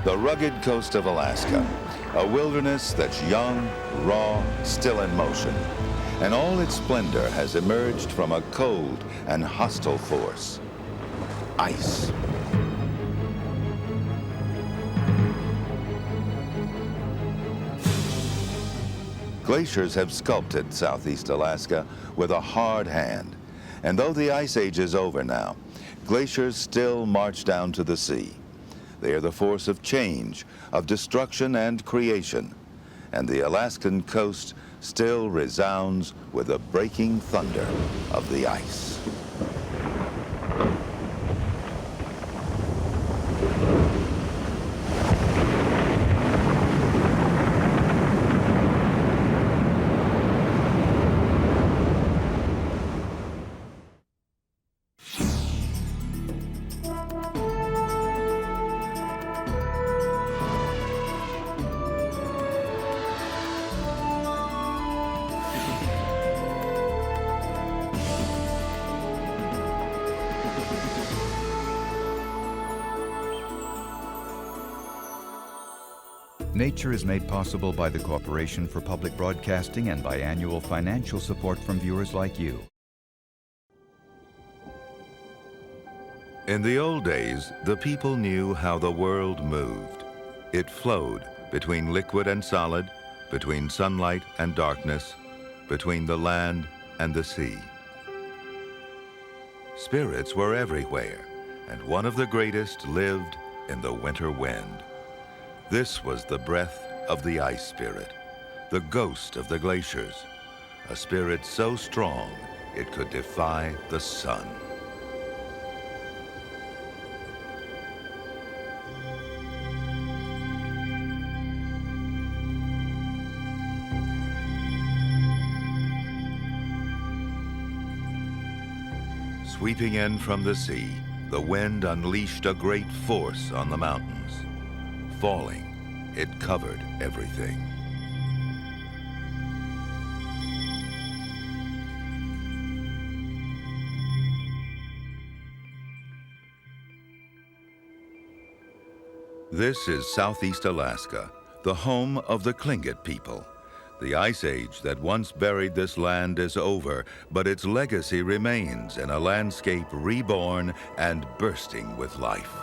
The rugged coast of Alaska, a wilderness that's young, raw, still in motion. And all its splendor has emerged from a cold and hostile force: ice. Glaciers have sculpted Southeast Alaska with a hard hand. And though the Ice Age is over now, glaciers still march down to the sea. They are the force of change, of destruction and creation. And the Alaskan coast still resounds with the breaking thunder of the ice. Nature is made possible by the Corporation for Public Broadcasting and by annual financial support from viewers like you. In the old days, the people knew how the world moved. It flowed between liquid and solid, between sunlight and darkness, between the land and the sea. Spirits were everywhere, and one of the greatest lived in the winter wind. This was the breath of the ice spirit, the ghost of the glaciers, a spirit so strong it could defy the sun. Sweeping in from the sea, the wind unleashed a great force on the mountains. Falling, it covered everything. This is Southeast Alaska, the home of the Tlingit people. The ice age that once buried this land is over, but its legacy remains in a landscape reborn and bursting with life.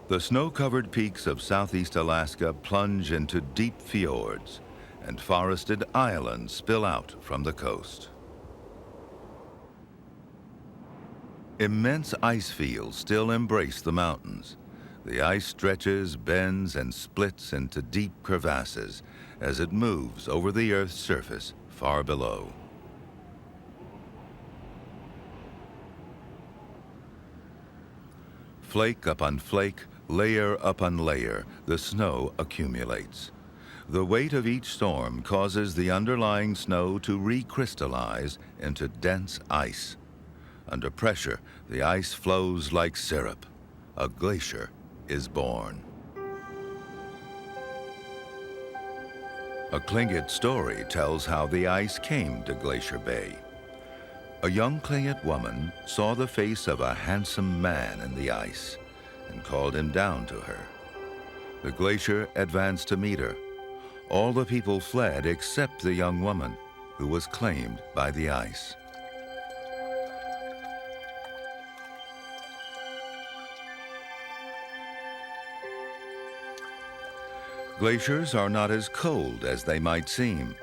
The snow-covered peaks of Southeast Alaska plunge into deep fjords, and forested islands spill out from the coast. Immense ice fields still embrace the mountains. The ice stretches, bends, and splits into deep crevasses as it moves over the Earth's surface far below. Flake upon flake, layer upon layer, the snow accumulates. The weight of each storm causes the underlying snow to recrystallize into dense ice. Under pressure, the ice flows like syrup. A glacier is born. A Tlingit story tells how the ice came to Glacier Bay. A young Tlingit woman saw the face of a handsome man in the ice and called him down to her. The glacier advanced to meet her. All the people fled except the young woman, who was claimed by the ice. Glaciers are not as cold as they might seem.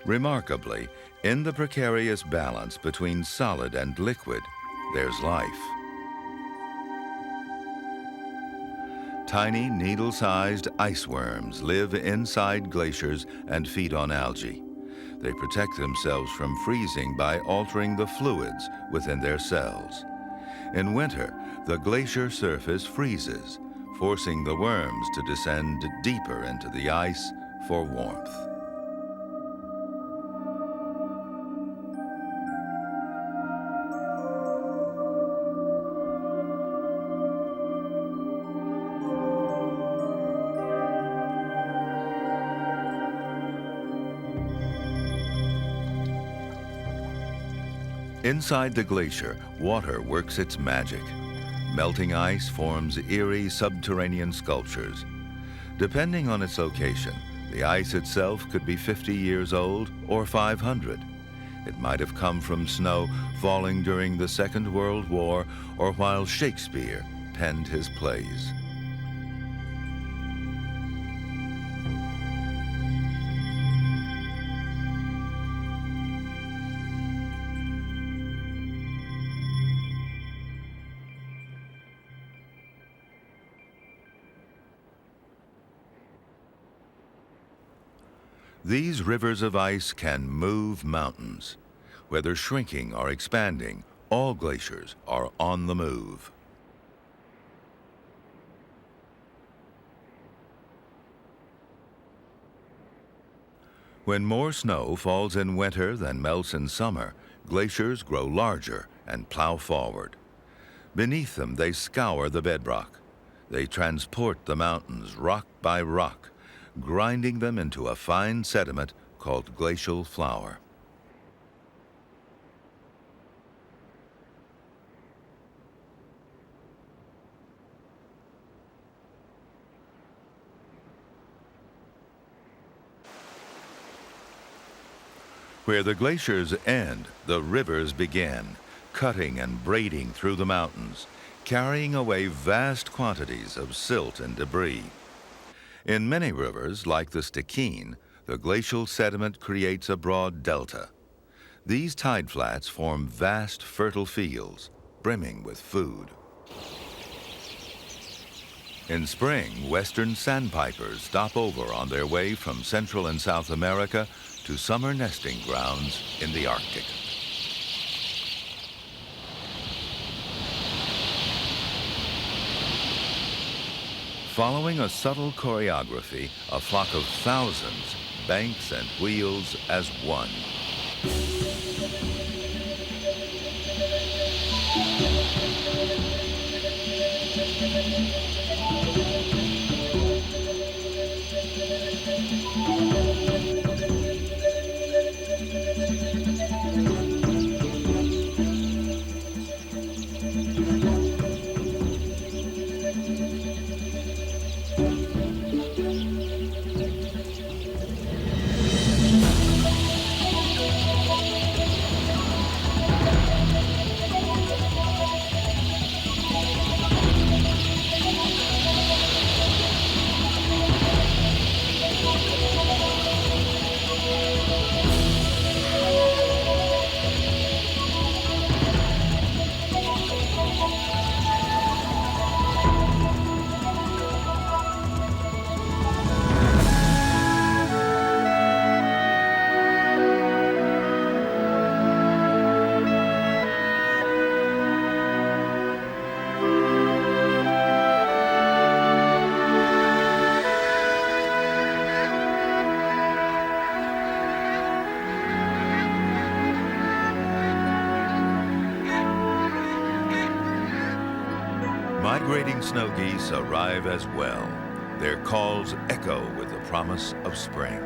Remarkably, in the precarious balance between solid and liquid, there's life. Tiny needle-sized ice worms live inside glaciers and feed on algae. They protect themselves from freezing by altering the fluids within their cells. In winter, the glacier surface freezes, forcing the worms to descend deeper into the ice for warmth. Inside the glacier, water works its magic. Melting ice forms eerie subterranean sculptures. Depending on its location, the ice itself could be 50 years old or 500. It might have come from snow falling during the Second World War or while Shakespeare penned his plays. These rivers of ice can move mountains. Whether shrinking or expanding, all glaciers are on the move. When more snow falls in winter than melts in summer, glaciers grow larger and plow forward. Beneath them, they scour the bedrock. They transport the mountains rock by rock, grinding them into a fine sediment called glacial flour. Where the glaciers end, the rivers begin, cutting and braiding through the mountains, carrying away vast quantities of silt and debris. In many rivers, like the Stikine, the glacial sediment creates a broad delta. These tide flats form vast, fertile fields, brimming with food. In spring, western sandpipers stop over on their way from Central and South America to summer nesting grounds in the Arctic. Following a subtle choreography, a flock of thousands banks and wheels as one. Migrating snow geese arrive as well. Their calls echo with the promise of spring.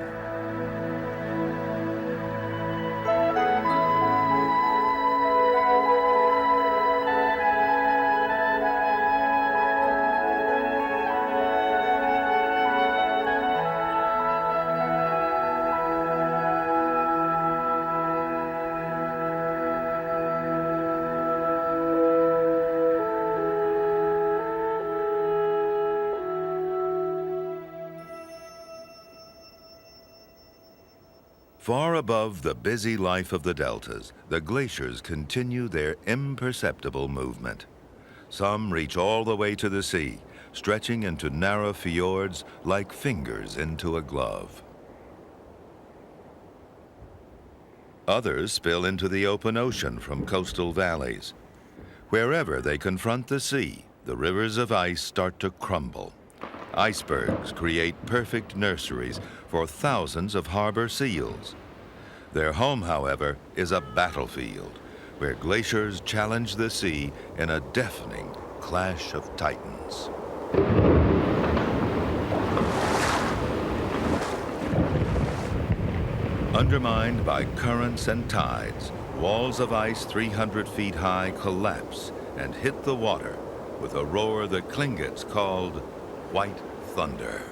Far above the busy life of the deltas, the glaciers continue their imperceptible movement. Some reach all the way to the sea, stretching into narrow fjords like fingers into a glove. Others spill into the open ocean from coastal valleys. Wherever they confront the sea, the rivers of ice start to crumble. Icebergs create perfect nurseries for thousands of harbor seals. Their home, however, is a battlefield where glaciers challenge the sea in a deafening clash of titans. Undermined by currents and tides, walls of ice 300 feet high collapse and hit the water with a roar the Tlingits called White Thunder.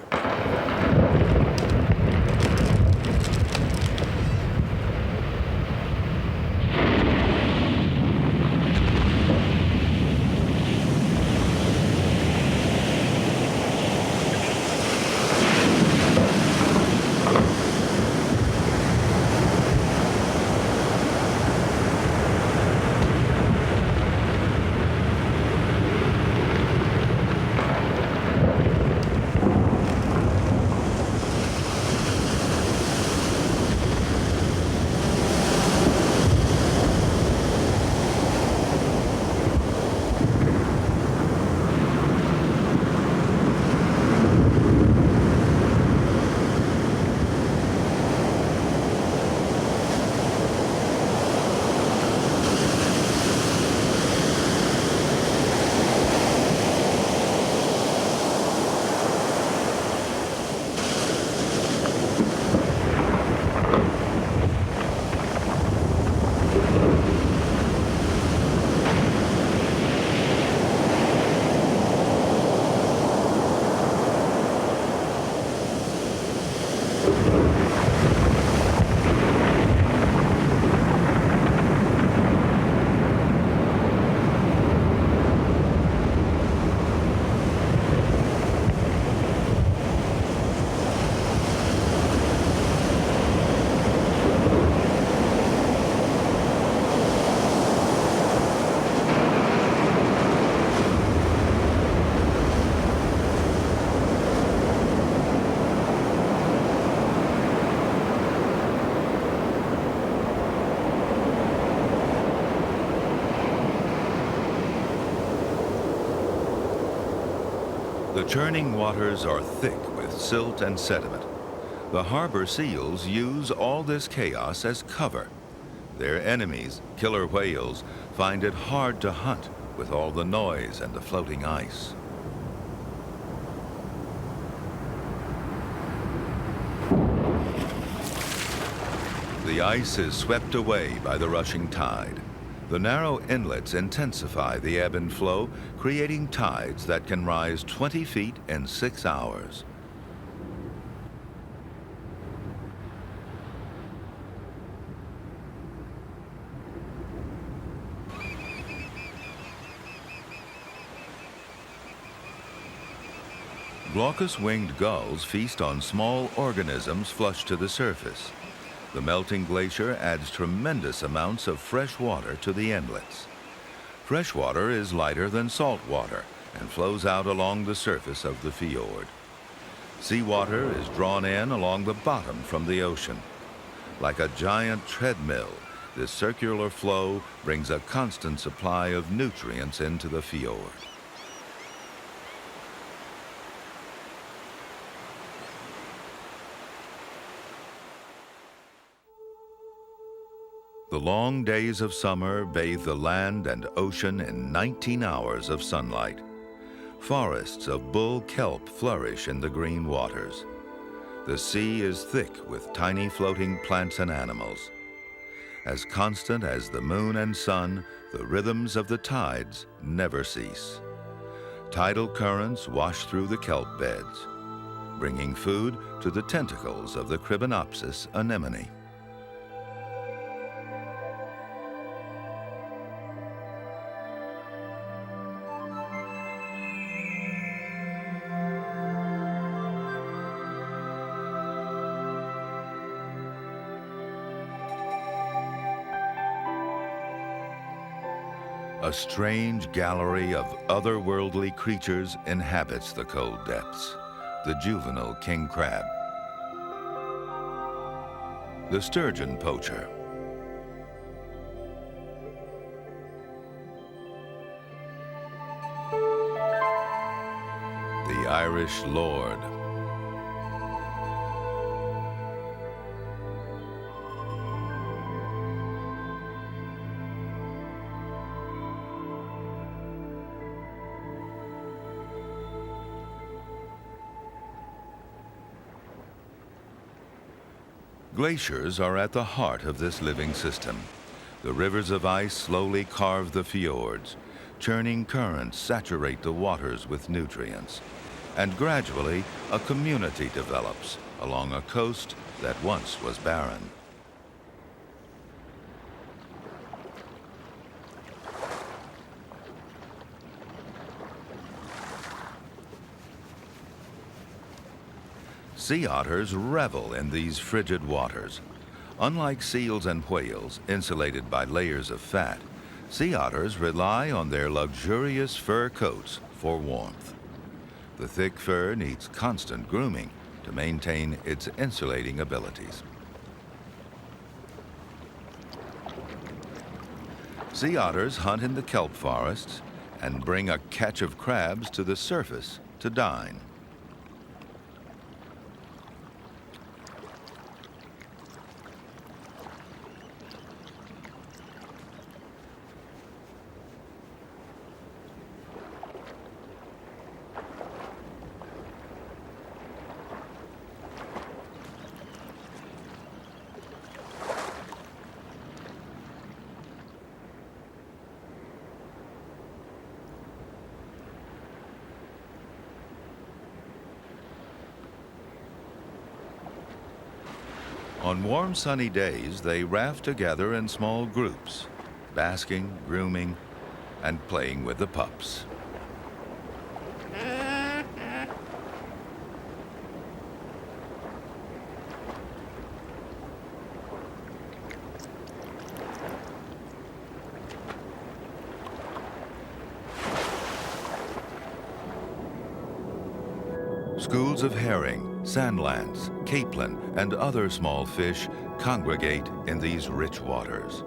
The churning waters are thick with silt and sediment. The harbor seals use all this chaos as cover. Their enemies, killer whales, find it hard to hunt with all the noise and the floating ice. The ice is swept away by the rushing tide. The narrow inlets intensify the ebb and flow, creating tides that can rise 20 feet in 6 hours. Glaucous-winged gulls feast on small organisms flushed to the surface. The melting glacier adds tremendous amounts of fresh water to the inlets. Fresh water is lighter than salt water and flows out along the surface of the fjord. Seawater is drawn in along the bottom from the ocean. Like a giant treadmill, this circular flow brings a constant supply of nutrients into the fjord. The long days of summer bathe the land and ocean in 19 hours of sunlight. Forests of bull kelp flourish in the green waters. The sea is thick with tiny floating plants and animals. As constant as the moon and sun, the rhythms of the tides never cease. Tidal currents wash through the kelp beds, bringing food to the tentacles of the Cribonopsis anemone. A strange gallery of otherworldly creatures inhabits the cold depths. The juvenile king crab, the sturgeon poacher, the Irish lord, glaciers are at the heart of this living system. The rivers of ice slowly carve the fjords. Churning currents saturate the waters with nutrients. And gradually, a community develops along a coast that once was barren. Sea otters revel in these frigid waters. Unlike seals and whales, insulated by layers of fat, sea otters rely on their luxurious fur coats for warmth. The thick fur needs constant grooming to maintain its insulating abilities. Sea otters hunt in the kelp forests and bring a catch of crabs to the surface to dine. On warm, sunny days, they raft together in small groups, basking, grooming, and playing with the pups. Schools of herring, sandlance, capelin, and other small fish congregate in these rich waters.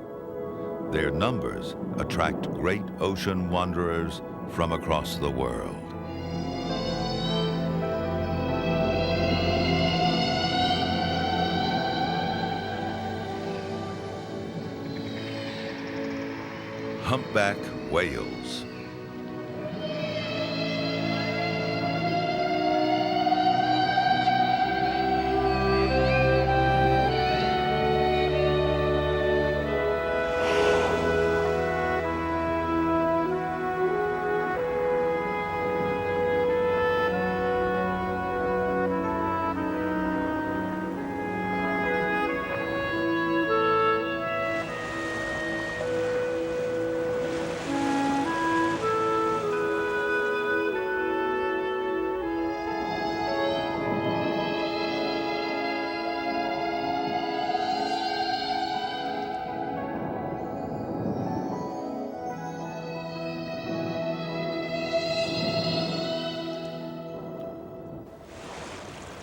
Their numbers attract great ocean wanderers from across the world. Humpback whales.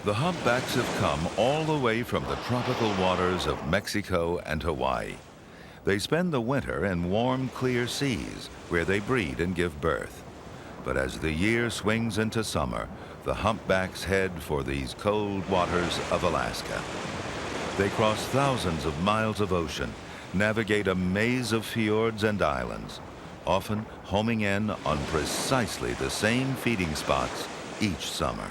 The humpbacks have come all the way from the tropical waters of Mexico and Hawaii. They spend the winter in warm, clear seas where they breed and give birth. But as the year swings into summer, the humpbacks head for these cold waters of Alaska. They cross thousands of miles of ocean, navigate a maze of fjords and islands, often homing in on precisely the same feeding spots each summer.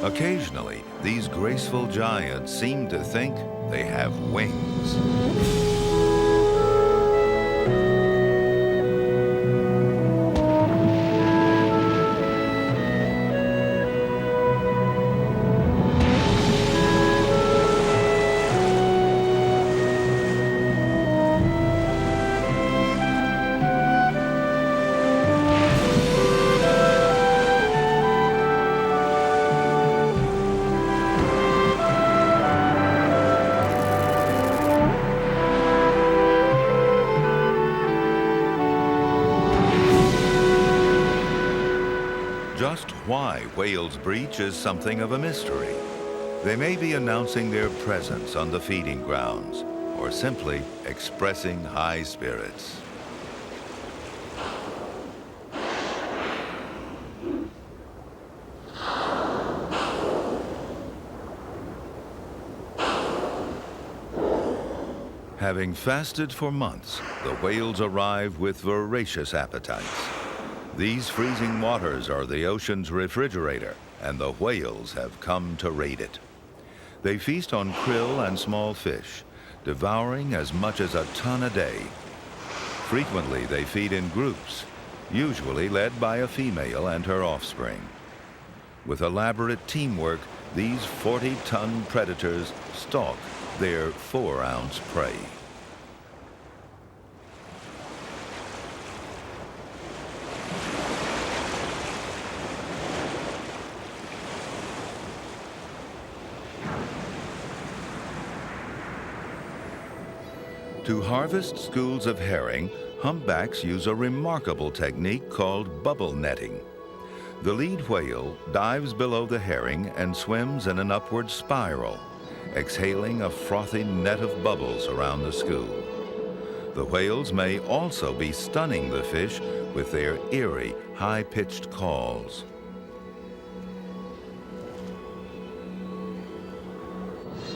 Occasionally, these graceful giants seem to think they have wings. Just why whales breach is something of a mystery. They may be announcing their presence on the feeding grounds, or simply expressing high spirits. Having fasted for months, the whales arrive with voracious appetites. These freezing waters are the ocean's refrigerator, and the whales have come to raid it. They feast on krill and small fish, devouring as much as a ton a day. Frequently, they feed in groups, usually led by a female and her offspring. With elaborate teamwork, these 40-ton predators stalk their 4-ounce prey. To harvest schools of herring, humpbacks use a remarkable technique called bubble netting. The lead whale dives below the herring and swims in an upward spiral, exhaling a frothy net of bubbles around the school. The whales may also be stunning the fish with their eerie, high-pitched calls.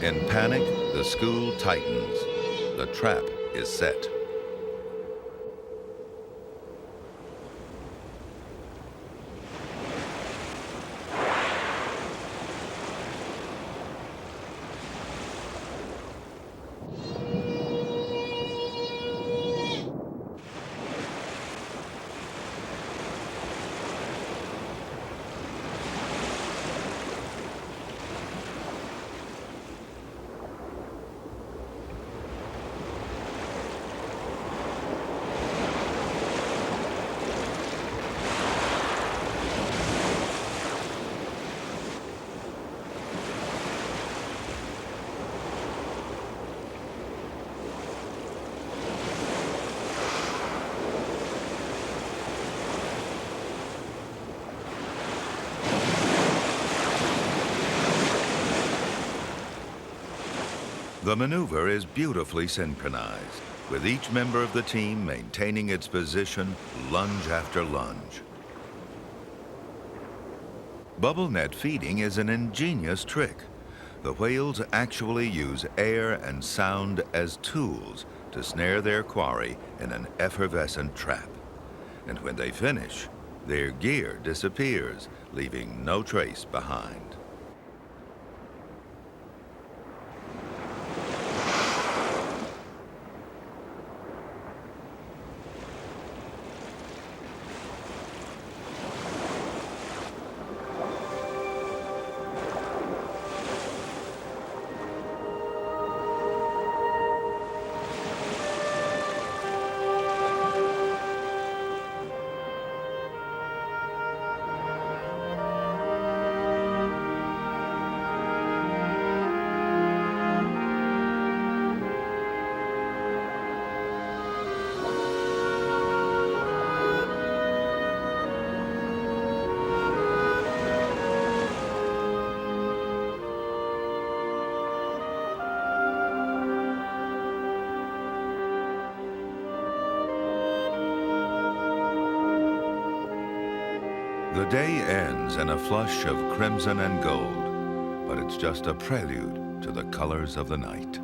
In panic, the school tightens. The trap is set. The maneuver is beautifully synchronized, with each member of the team maintaining its position lunge after lunge. Bubble net feeding is an ingenious trick. The whales actually use air and sound as tools to snare their quarry in an effervescent trap. And when they finish, their gear disappears, leaving no trace behind. The day ends in a flush of crimson and gold, but it's just a prelude to the colors of the night.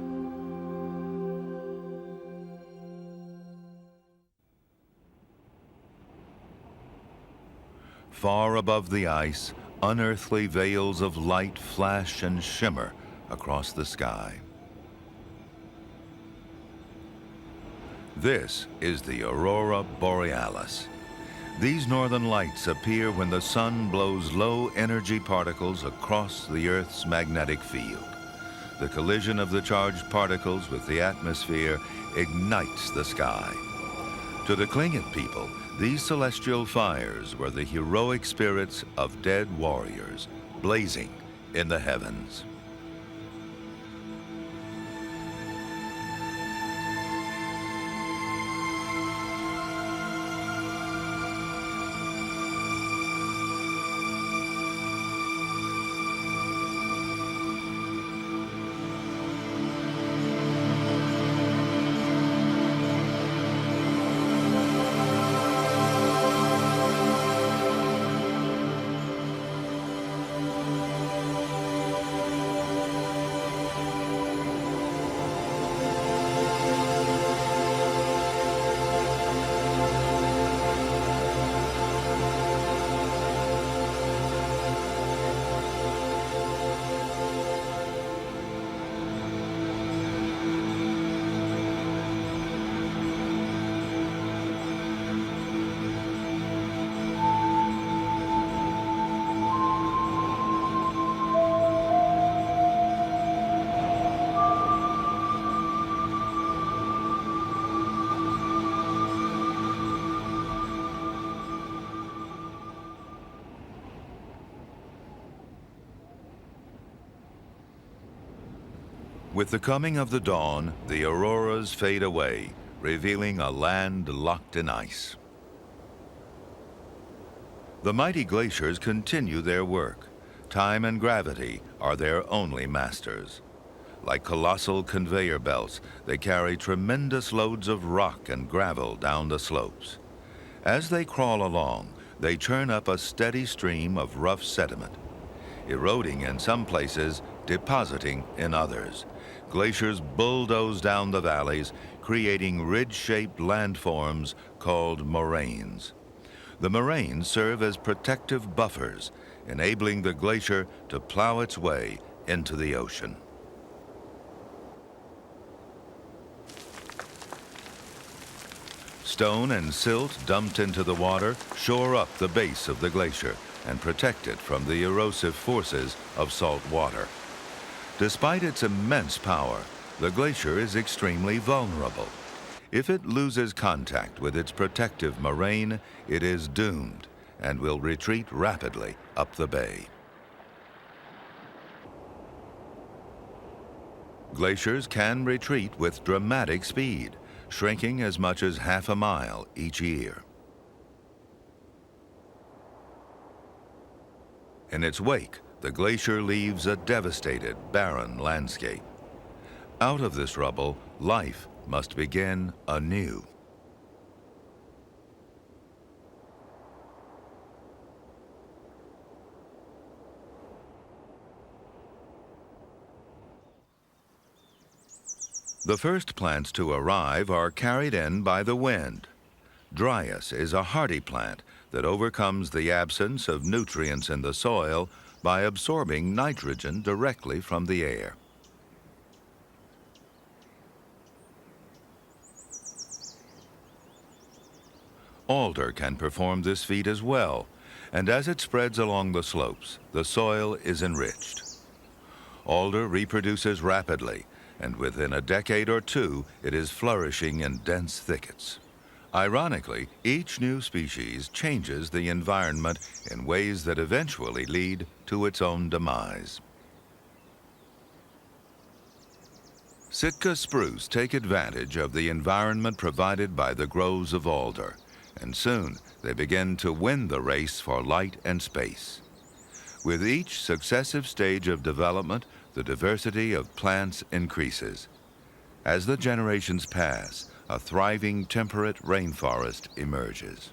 Far above the ice, Unearthly veils of light flash and shimmer across the sky. This is the aurora borealis. These northern lights appear when the sun blows low-energy particles across the Earth's magnetic field. The collision of the charged particles with the atmosphere ignites the sky. To the Tlingit people, these celestial fires were the heroic spirits of dead warriors, blazing in the heavens. With the coming of the dawn, the auroras fade away, revealing a land locked in ice. The mighty glaciers continue their work. Time and gravity are their only masters. Like colossal conveyor belts, they carry tremendous loads of rock and gravel down the slopes. As they crawl along, they churn up a steady stream of rough sediment, eroding in some places, depositing in others. Glaciers bulldoze down the valleys, creating ridge-shaped landforms called moraines. The moraines serve as protective buffers, enabling the glacier to plow its way into the ocean. Stone and silt dumped into the water shore up the base of the glacier and protect it from the erosive forces of salt water. Despite its immense power, the glacier is extremely vulnerable. If it loses contact with its protective moraine, it is doomed and will retreat rapidly up the bay. Glaciers can retreat with dramatic speed, shrinking as much as half a mile each year. In its wake, the glacier leaves a devastated, barren landscape. Out of this rubble, life must begin anew. The first plants to arrive are carried in by the wind. Dryas is a hardy plant that overcomes the absence of nutrients in the soil by absorbing nitrogen directly from the air. Alder can perform this feat as well, and as it spreads along the slopes, the soil is enriched. Alder reproduces rapidly, and within a decade or two, it is flourishing in dense thickets. Ironically, each new species changes the environment in ways that eventually lead to its own demise. Sitka spruce take advantage of the environment provided by the groves of alder, and soon they begin to win the race for light and space. With each successive stage of development, the diversity of plants increases. As the generations pass, a thriving temperate rainforest emerges.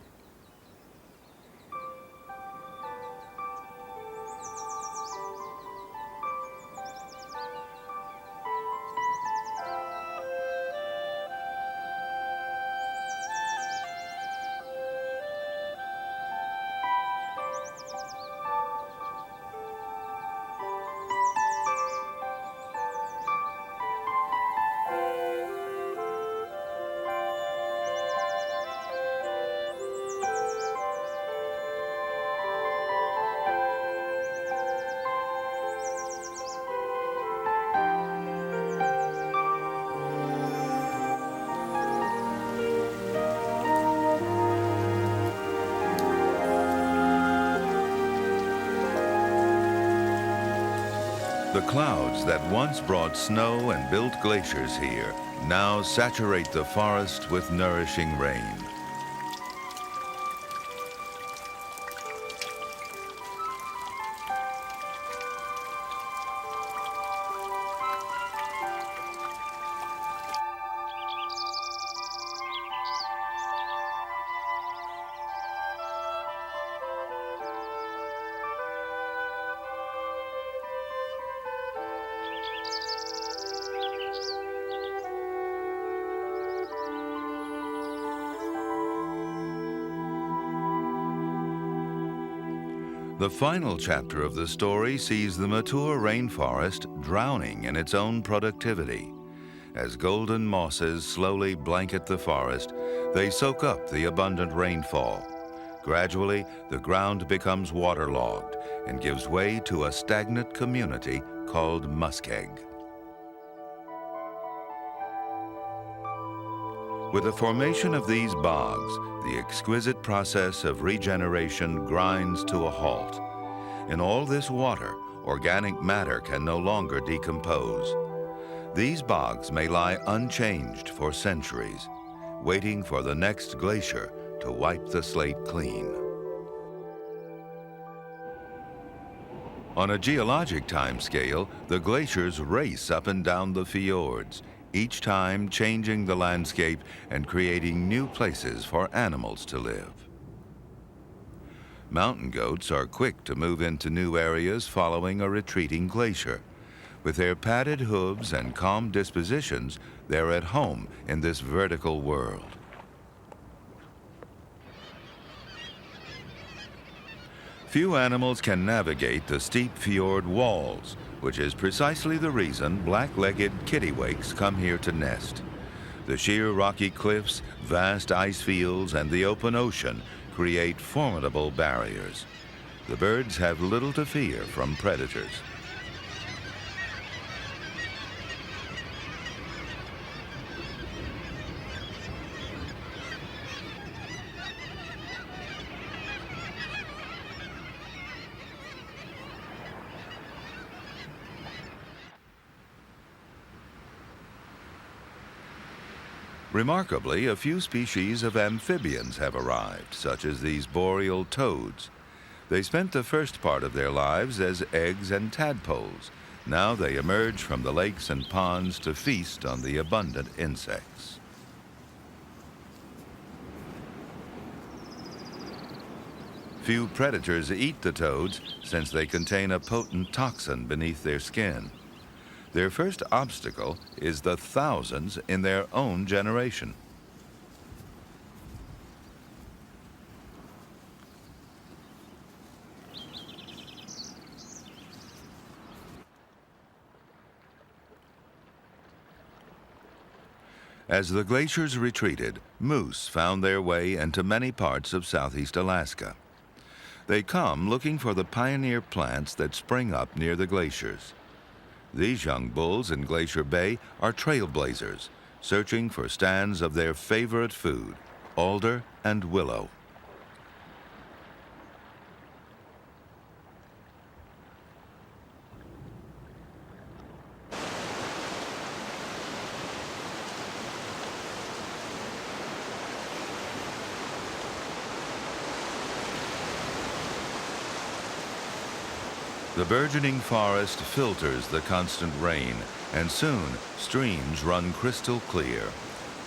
The clouds that once brought snow and built glaciers here now saturate the forest with nourishing rain. The final chapter of the story sees the mature rainforest drowning in its own productivity. As golden mosses slowly blanket the forest, they soak up the abundant rainfall. Gradually, the ground becomes waterlogged and gives way to a stagnant community called muskeg. With the formation of these bogs, the exquisite process of regeneration grinds to a halt. In all this water, organic matter can no longer decompose. These bogs may lie unchanged for centuries, waiting for the next glacier to wipe the slate clean. On a geologic timescale, the glaciers race up and down the fjords, each time changing the landscape and creating new places for animals to live. Mountain goats are quick to move into new areas following a retreating glacier. With their padded hooves and calm dispositions, they're at home in this vertical world. Few animals can navigate the steep fjord walls, which is precisely the reason black-legged kittiwakes come here to nest. The sheer rocky cliffs, vast ice fields, and the open ocean create formidable barriers. The birds have little to fear from predators. Remarkably, a few species of amphibians have arrived, such as these boreal toads. They spent the first part of their lives as eggs and tadpoles. Now they emerge from the lakes and ponds to feast on the abundant insects. Few predators eat the toads since they contain a potent toxin beneath their skin. Their first obstacle is the thousands in their own generation. As the glaciers retreated, moose found their way into many parts of southeast Alaska. They come looking for the pioneer plants that spring up near the glaciers. These young bulls in Glacier Bay are trailblazers, searching for stands of their favorite food, alder and willow. The burgeoning forest filters the constant rain, and soon streams run crystal clear.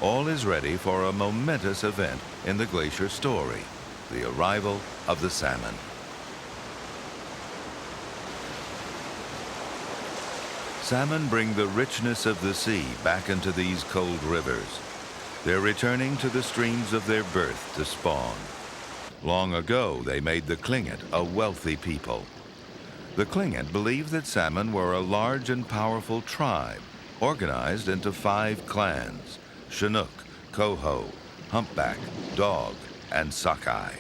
All is ready for a momentous event in the glacier story, the arrival of the salmon. Salmon bring the richness of the sea back into these cold rivers. They're returning to the streams of their birth to spawn. Long ago, they made the Tlingit a wealthy people. The Tlingit believed that salmon were a large and powerful tribe, organized into 5 clans: Chinook, Coho, Humpback, Dog, and Sockeye.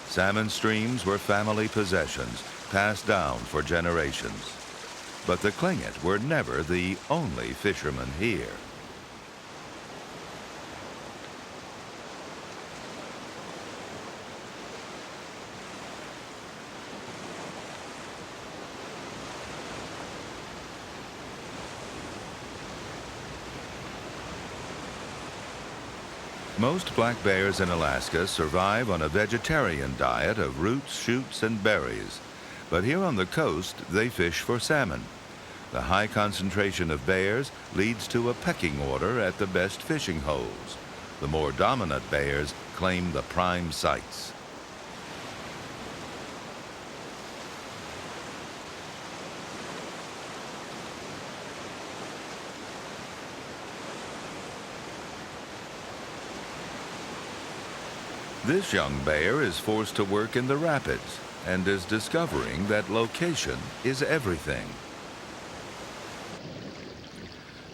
Salmon streams were family possessions, passed down for generations. But the Tlingit were never the only fishermen here. Most black bears in Alaska survive on a vegetarian diet of roots, shoots, and berries. But here on the coast, they fish for salmon. The high concentration of bears leads to a pecking order at the best fishing holes. The more dominant bears claim the prime sites. This young bear is forced to work in the rapids and is discovering that location is everything.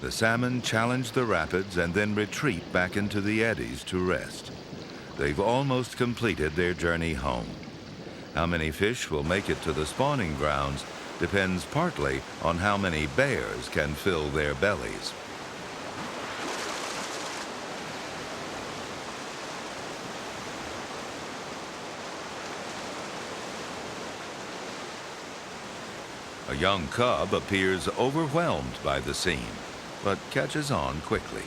The salmon challenge the rapids and then retreat back into the eddies to rest. They've almost completed their journey home. How many fish will make it to the spawning grounds depends partly on how many bears can fill their bellies. A young cub appears overwhelmed by the scene, but catches on quickly.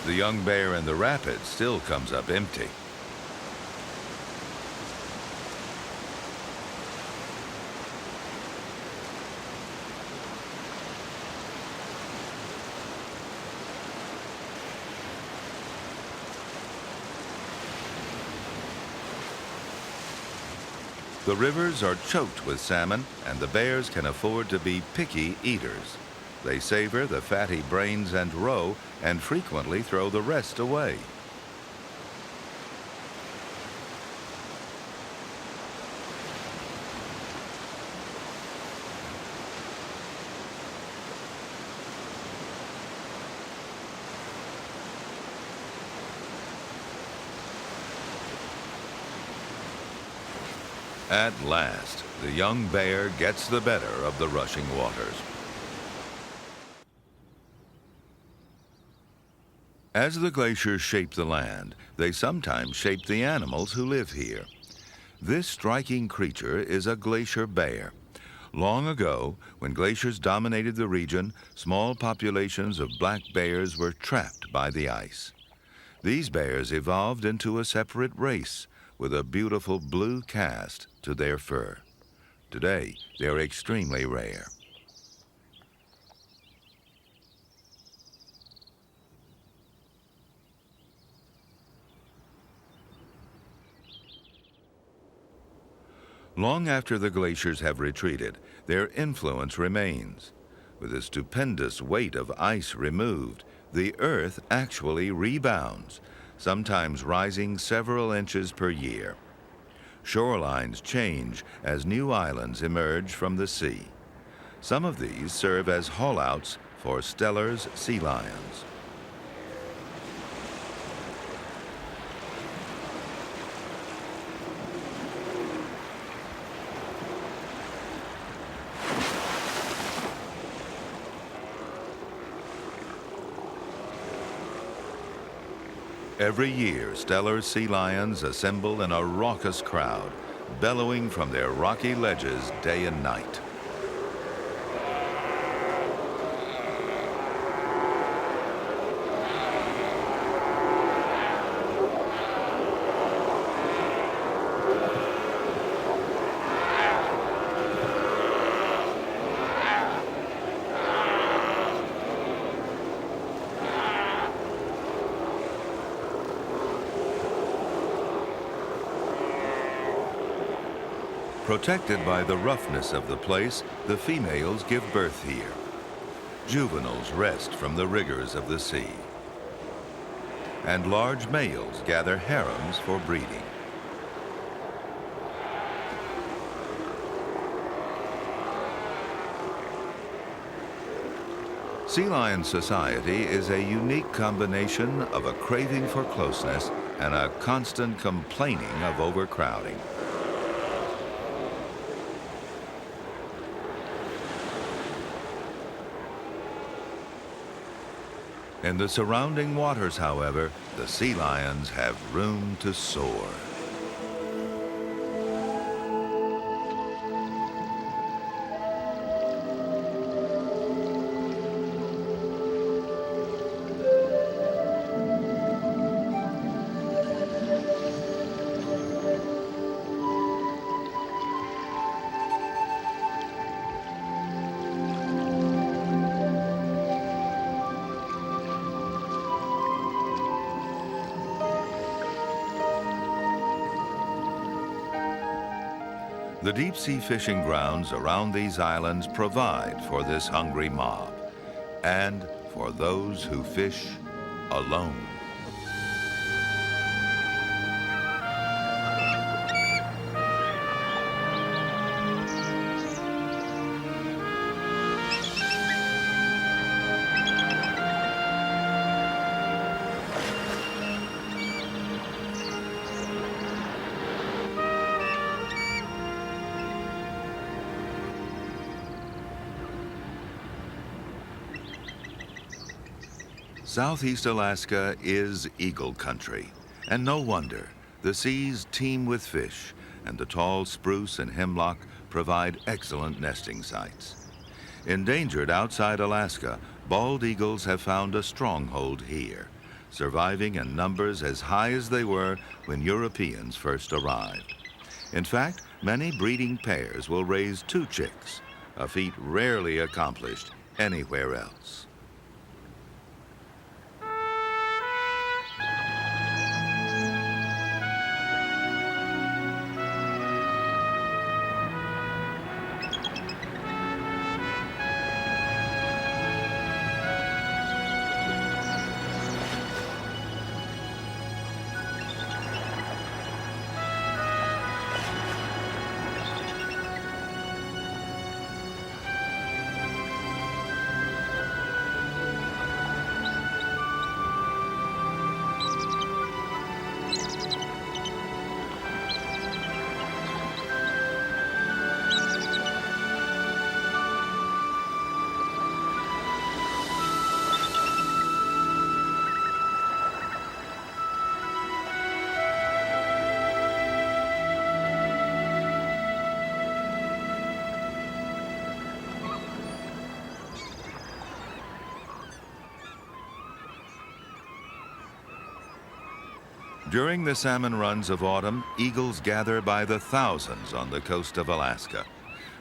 The young bear in the rapids still comes up empty. The rivers are choked with salmon, and the bears can afford to be picky eaters. They savor the fatty brains and roe and frequently throw the rest away. At last, the young bear gets the better of the rushing waters. As the glaciers shape the land, they sometimes shape the animals who live here. This striking creature is a glacier bear. Long ago, when glaciers dominated the region, small populations of black bears were trapped by the ice. These bears evolved into a separate race with a beautiful blue cast to their fur. Today, they're extremely rare. Long after the glaciers have retreated, their influence remains. With a stupendous weight of ice removed, the Earth actually rebounds, sometimes rising several inches per year. Shorelines change as new islands emerge from the sea. Some of these serve as haulouts for Steller's sea lions. Every year, Steller's sea lions assemble in a raucous crowd, bellowing from their rocky ledges day and night. Protected by the roughness of the place, the females give birth here. Juveniles rest from the rigors of the sea. And large males gather harems for breeding. Sea lion society is a unique combination of a craving for closeness and a constant complaining of overcrowding. In the surrounding waters, however, the sea lions have room to soar. The deep-sea fishing grounds around these islands provide for this hungry mob and for those who fish alone. Southeast Alaska is eagle country, and no wonder. The seas teem with fish, and the tall spruce and hemlock provide excellent nesting sites. Endangered outside Alaska, bald eagles have found a stronghold here, surviving in numbers as high as they were when Europeans first arrived. In fact, many breeding pairs will raise 2 chicks, a feat rarely accomplished anywhere else. During the salmon runs of autumn, eagles gather by the thousands on the coast of Alaska.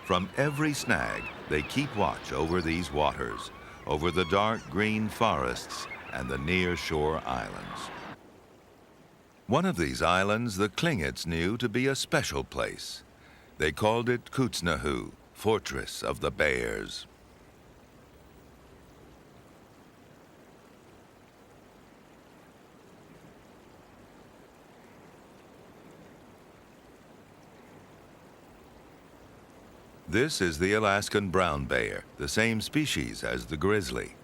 From every snag, they keep watch over these waters, over the dark green forests and the near-shore islands. One of these islands the Klingits knew to be a special place. They called it Kutznahu, Fortress of the Bears. This is the Alaskan brown bear, the same species as the grizzly.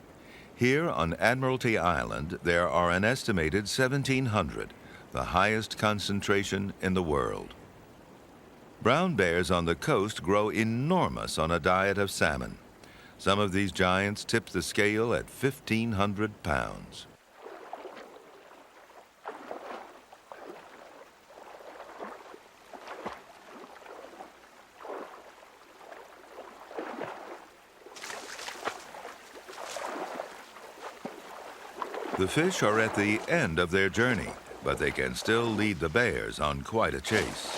Here on Admiralty Island, there are an estimated 1,700, the highest concentration in the world. Brown bears on the coast grow enormous on a diet of salmon. Some of these giants tip the scale at 1,500 pounds. The fish are at the end of their journey, but they can still lead the bears on quite a chase.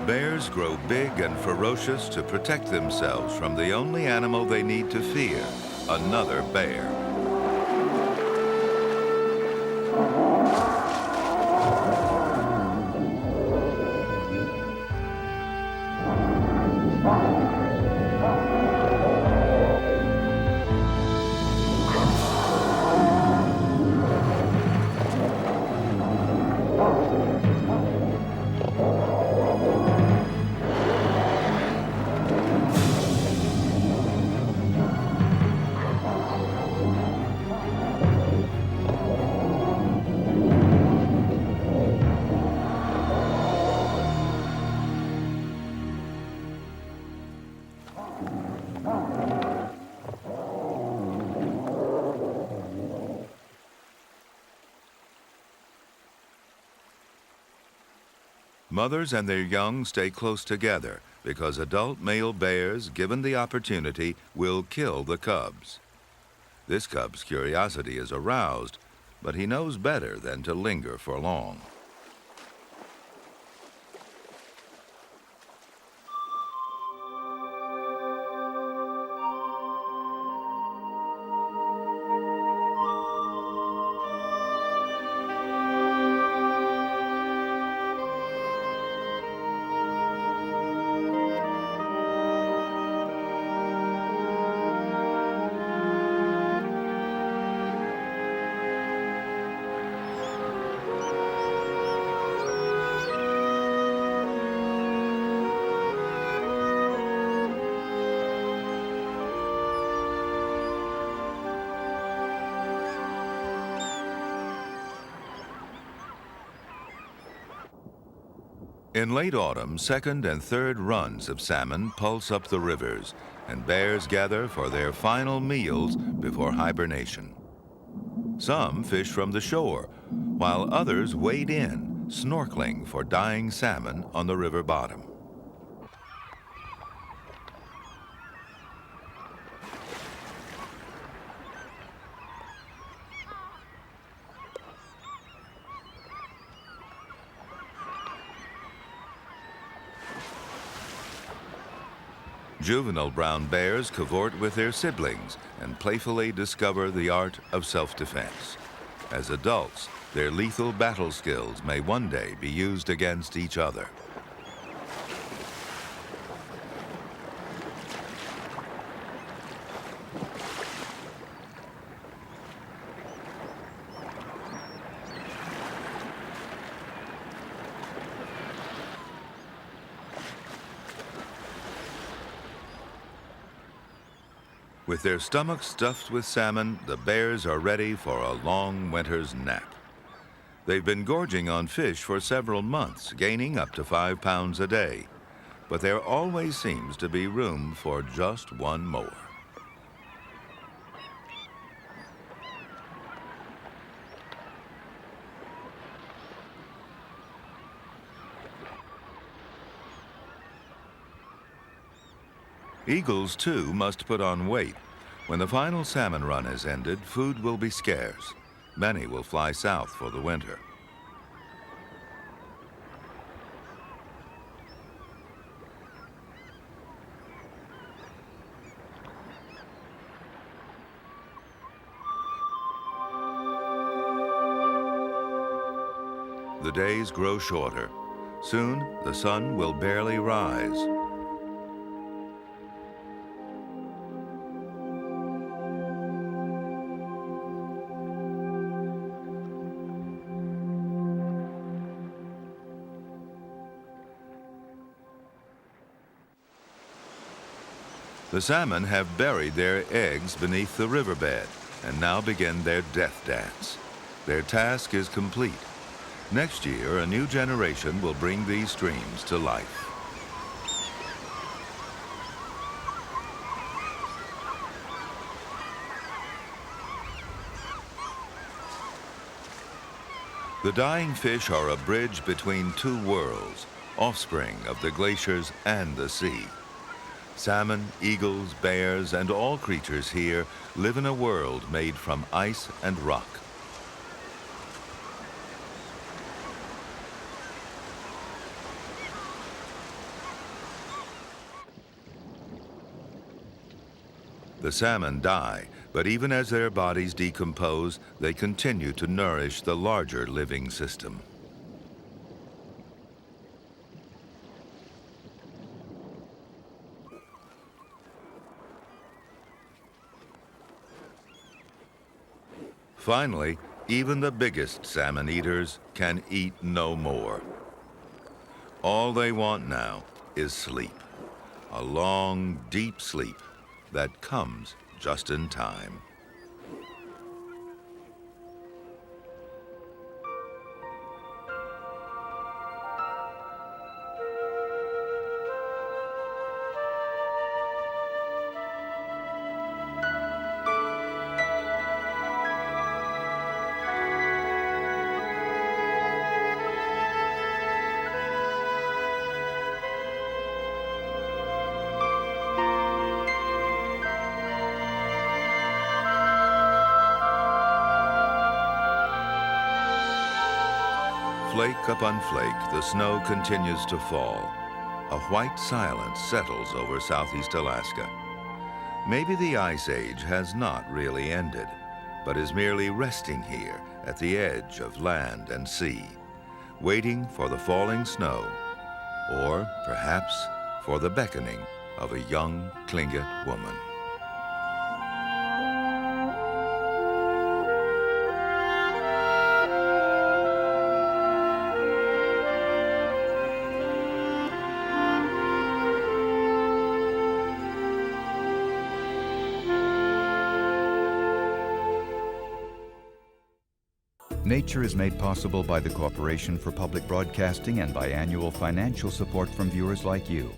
Bears grow big and ferocious to protect themselves from the only animal they need to fear, another bear. Mothers and their young stay close together because adult male bears, given the opportunity, will kill the cubs. This cub's curiosity is aroused, but he knows better than to linger for long. In late autumn, second and third runs of salmon pulse up the rivers, and bears gather for their final meals before hibernation. Some fish from the shore, while others wade in, snorkeling for dying salmon on the river bottom. Juvenile brown bears cavort with their siblings and playfully discover the art of self-defense. As adults, their lethal battle skills may one day be used against each other. With their stomachs stuffed with salmon, the bears are ready for a long winter's nap. They've been gorging on fish for several months, gaining up to 5 pounds a day. But there always seems to be room for just one more. Eagles, too, must put on weight. When the final salmon run is ended, food will be scarce. Many will fly south for the winter. The days grow shorter. Soon, the sun will barely rise. The salmon have buried their eggs beneath the riverbed and now begin their death dance. Their task is complete. Next year, a new generation will bring these streams to life. The dying fish are a bridge between two worlds, offspring of the glaciers and the sea. Salmon, eagles, bears, and all creatures here live in a world made from ice and rock. The salmon die, but even as their bodies decompose, they continue to nourish the larger living system. Finally, even the biggest salmon eaters can eat no more. All they want now is sleep, a long, deep sleep that comes just in time. Flake upon flake, the snow continues to fall. A white silence settles over southeast Alaska. Maybe the Ice Age has not really ended, but is merely resting here at the edge of land and sea, waiting for the falling snow, or perhaps for the beckoning of a young Tlingit woman. Nature is made possible by the Corporation for Public Broadcasting and by annual financial support from viewers like you.